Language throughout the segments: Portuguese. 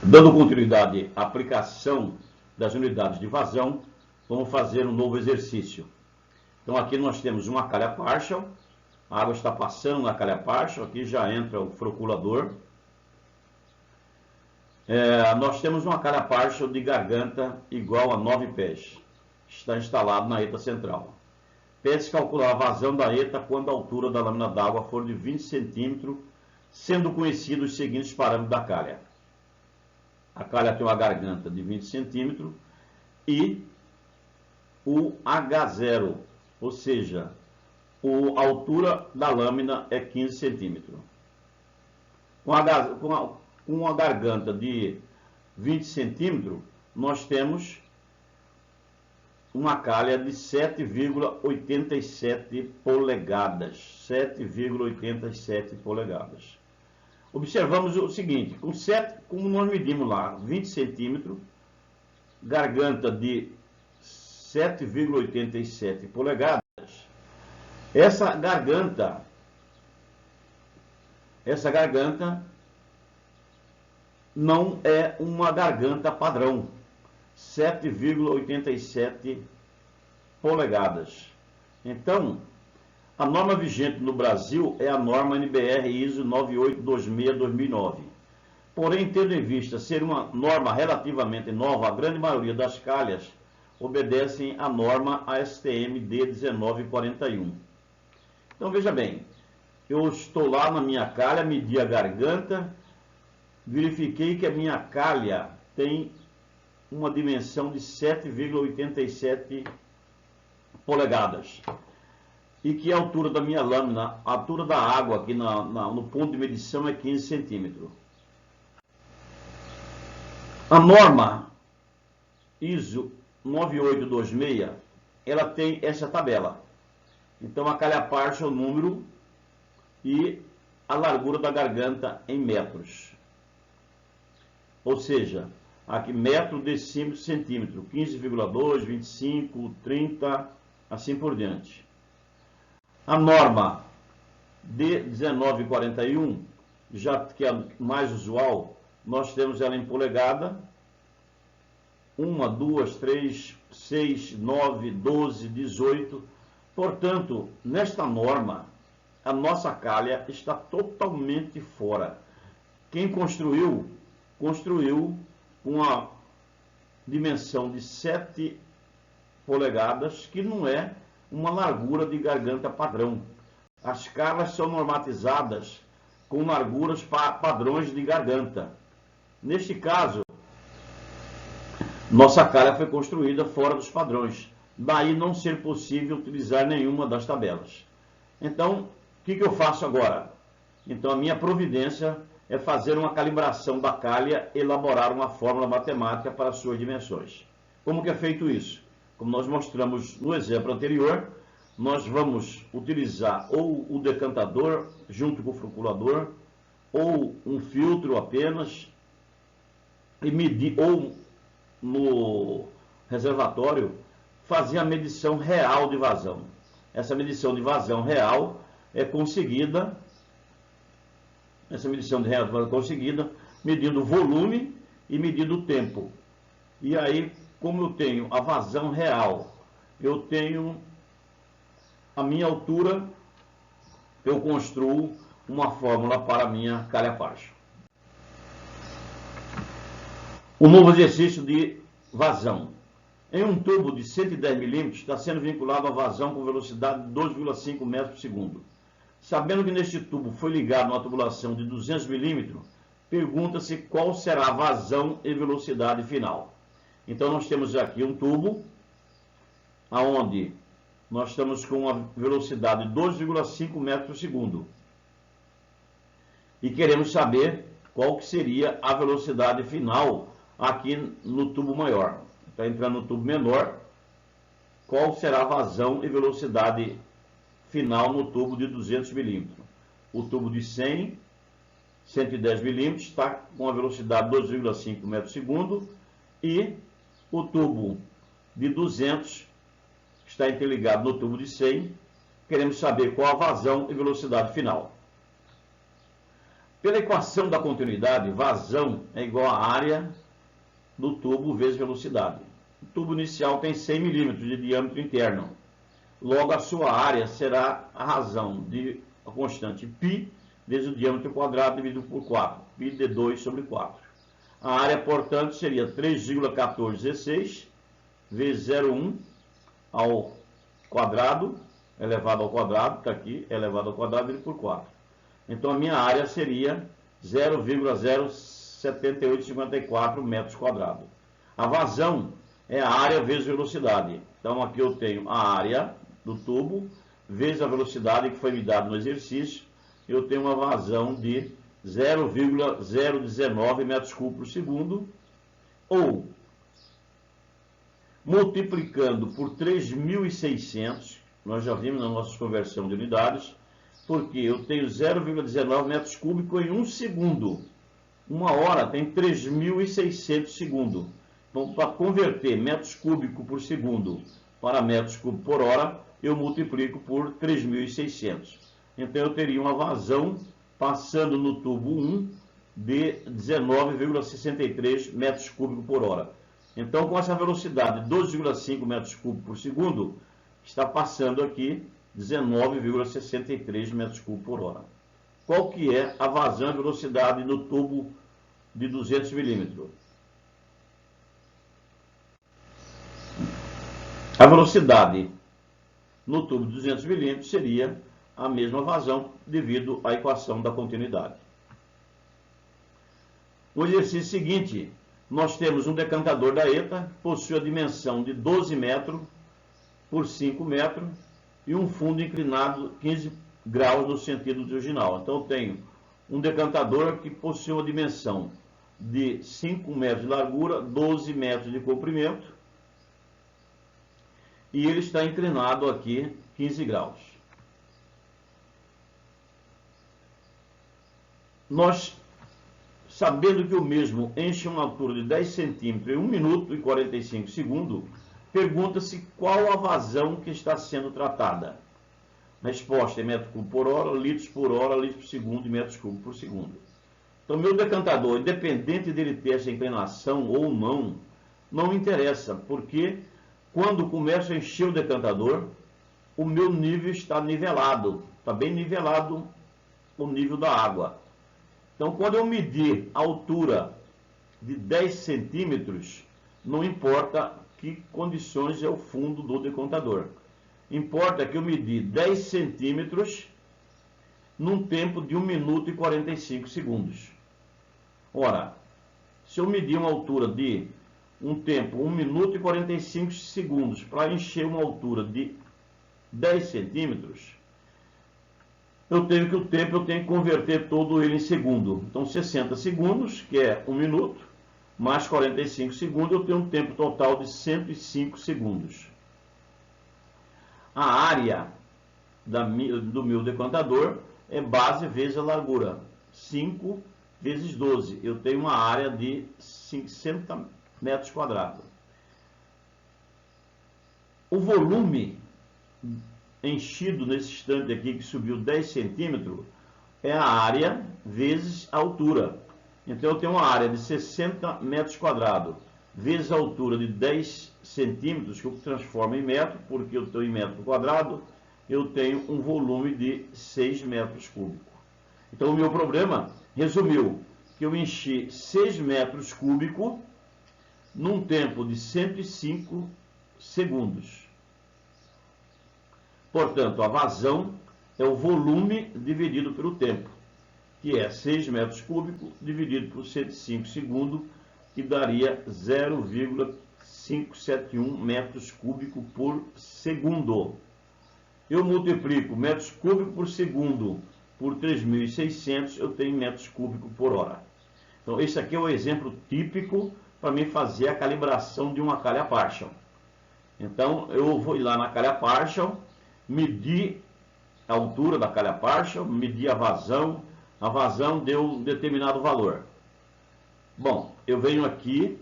Dando continuidade à aplicação das unidades de vazão, vamos fazer um novo exercício. Então aqui nós temos uma calha partial, a água está passando na calha partial, aqui já entra o froculador. Nós temos uma calha partial de garganta igual a 9 pés, está instalado na ETA central. Pede-se calcular a vazão da ETA quando a altura da lâmina d'água for de 20 cm, sendo conhecidos os seguintes parâmetros da calha. A calha tem uma garganta de 20 cm e o H0, ou seja, a altura da lâmina é 15 cm. Com uma garganta de 20 cm, nós temos uma calha de 7,87 polegadas. 7,87 polegadas. Observamos o seguinte, como nós medimos lá, 20 cm, garganta de 7,87 polegadas, essa garganta não é uma garganta padrão, 7,87 polegadas. Então, a norma vigente no Brasil é a norma NBR ISO 9826-2009. Porém, tendo em vista ser uma norma relativamente nova, a grande maioria das calhas obedecem à norma ASTM D1941. Então, veja bem, eu estou lá na minha calha, medi a garganta, verifiquei que a minha calha tem uma dimensão de 7,87 polegadas. E que a altura da minha lâmina, a altura da água aqui no ponto de medição é 15 centímetros. A norma ISO 9826, ela tem essa tabela. Então a calha partial é o número e a largura da garganta em metros. Ou seja, aqui metro, decímetro, centímetro, 15,2, 25, 30, assim por diante. A norma D1941, já que é mais usual, nós temos ela em polegada, 1, 2, 3, 6, 9, 12, 18. Portanto, nesta norma, a nossa calha está totalmente fora. Quem construiu uma dimensão de 7 polegadas, que não é uma largura de garganta padrão. As calhas são normatizadas com larguras padrões de garganta. Neste caso, nossa calha foi construída fora dos padrões. Daí não ser possível utilizar nenhuma das tabelas. Então, o que eu faço agora? Então, a minha providência é fazer uma calibração da calha, elaborar uma fórmula matemática para suas dimensões. Como que é feito isso? Como nós mostramos no exemplo anterior, nós vamos utilizar ou o decantador junto com o froculador, ou um filtro apenas, e medir, ou no reservatório, fazer a medição real de vazão. Essa medição de vazão real é conseguida, medindo o volume e medindo o tempo. E aí, como eu tenho a vazão real, eu tenho a minha altura, eu construo uma fórmula para a minha calha partial. O novo exercício de vazão. Em um tubo de 110 milímetros, está sendo vinculado a vazão com velocidade de 2,5 metros por segundo. Sabendo que neste tubo foi ligado uma tubulação de 200 milímetros, pergunta-se qual será a vazão e velocidade final. Então nós temos aqui um tubo, onde nós estamos com uma velocidade de 2,5 metros por segundo. E queremos saber qual que seria a velocidade final aqui no tubo maior. Está entrando no tubo menor, qual será a vazão e velocidade final no tubo de 200 milímetros. O tubo de 100, 110 milímetros está com a velocidade de 2,5 metros por segundo e o tubo de 200 está interligado no tubo de 100. Queremos saber qual a vazão e velocidade final. Pela equação da continuidade, vazão é igual à área do tubo vezes velocidade. O tubo inicial tem 100 milímetros de diâmetro interno. Logo, a sua área será a razão de a constante π vezes o diâmetro quadrado dividido por 4, π de 2 sobre 4. A área, portanto, seria 3,1416 vezes 0,1 ao quadrado, elevado ao quadrado, está aqui, elevado ao quadrado dividido por 4. Então, a minha área seria 0,07854 metros quadrados. A vazão é a área vezes velocidade. Então, aqui eu tenho a área do tubo vezes a velocidade que foi me dada no exercício. Eu tenho uma vazão de 0,019 metros cúbicos por segundo, ou multiplicando por 3.600, nós já vimos na nossa conversão de unidades, porque eu tenho 0,19 metros cúbicos em 1 segundo. Uma hora tem 3.600 segundos. Então, para converter metros cúbicos por segundo para metros cúbicos por hora, eu multiplico por 3.600. Então, eu teria uma vazão passando no tubo 1 de 19,63 metros cúbicos por hora. Então, com essa velocidade de 12,5 metros cúbicos por segundo, está passando aqui 19,63 metros cúbicos por hora. Qual que é a vazão e velocidade no tubo de 200 milímetros? A velocidade no tubo de 200 milímetros seria a mesma vazão devido à equação da continuidade. No exercício seguinte, nós temos um decantador da ETA, possui a dimensão de 12 metros por 5 metros e um fundo inclinado 15 graus no sentido original. Então, eu tenho um decantador que possui uma dimensão de 5 metros de largura, 12 metros de comprimento, e ele está inclinado aqui 15 graus. Nós, sabendo que o mesmo enche uma altura de 10 centímetros em 1 minuto e 45 segundos, pergunta-se qual a vazão que está sendo tratada. Resposta é metro cúbico por hora, litros por segundo e metros cúbicos por segundo. Então, meu decantador, independente dele ter essa inclinação ou não, não me interessa, porque quando começo a encher o decantador, o meu nível está nivelado, está bem nivelado o nível da água. Então, quando eu medir a altura de 10 centímetros, não importa que condições é o fundo do decantador. Importa que eu medi 10 centímetros num tempo de 1 minuto e 45 segundos. Ora, se eu medir uma altura de um tempo, 1 minuto e 45 segundos, para encher uma altura de 10 centímetros, eu tenho que converter todo ele em segundo. Então, 60 segundos, que é 1 minuto, mais 45 segundos, eu tenho um tempo total de 105 segundos. A área do meu decantador é base vezes a largura. 5 vezes 12. Eu tenho uma área de 60 metros quadrados. O volume enchido nesse instante aqui, que subiu 10 centímetros, é a área vezes a altura. Então, eu tenho uma área de 60 metros quadrados, vezes a altura de 10 centímetros, que eu transformo em metro, porque eu estou em metro quadrado, eu tenho um volume de 6 metros cúbicos. Então, o meu problema resumiu que eu enchi 6 metros cúbicos num tempo de 105 segundos. Portanto, a vazão é o volume dividido pelo tempo, que é 6 metros cúbicos dividido por 105 segundos, que daria 0,571 metros cúbicos por segundo. Eu multiplico metros cúbicos por segundo por 3.600, eu tenho metros cúbicos por hora. Então, esse aqui é o exemplo típico para mim fazer a calibração de uma calha Partial. Então, eu vou ir lá na calha Partial, medir a altura da calha Partial, medir a vazão deu um determinado valor. Bom, eu venho aqui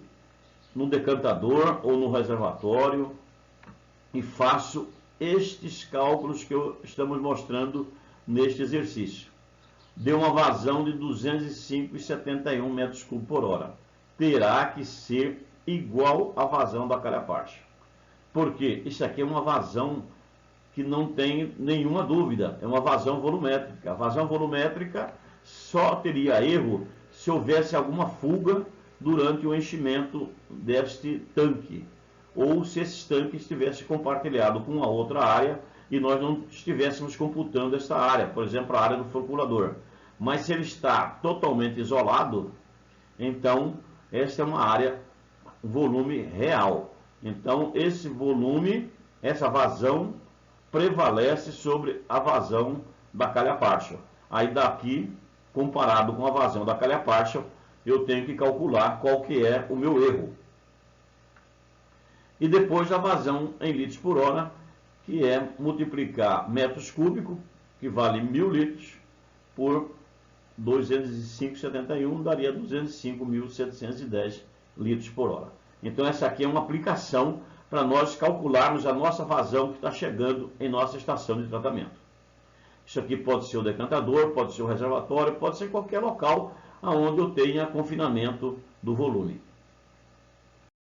no decantador ou no reservatório e faço estes cálculos que estamos mostrando neste exercício. deu uma vazão de 205,71 metros cúbicos por hora. Terá que ser igual à vazão da calha-parte. Porque isso aqui é uma vazão que não tem nenhuma dúvida, é uma vazão volumétrica. A vazão volumétrica só teria erro se houvesse alguma fuga durante o enchimento deste tanque, ou se esse tanque estivesse compartilhado com uma outra área e nós não estivéssemos computando essa área, por exemplo, a área do furculador. Mas se ele está totalmente isolado, então essa é uma área, volume real. Então esse volume, essa vazão, prevalece sobre a vazão da calha partial. Aí daqui, comparado com a vazão da calha partial, eu tenho que calcular qual que é o meu erro. E depois a vazão em litros por hora, que é multiplicar metros cúbicos, que vale 1000 litros, por 205,71, daria 205.710 litros por hora. Então essa aqui é uma aplicação para nós calcularmos a nossa vazão que está chegando em nossa estação de tratamento. Isso aqui pode ser o decantador, pode ser o reservatório, pode ser qualquer local onde eu tenha confinamento do volume.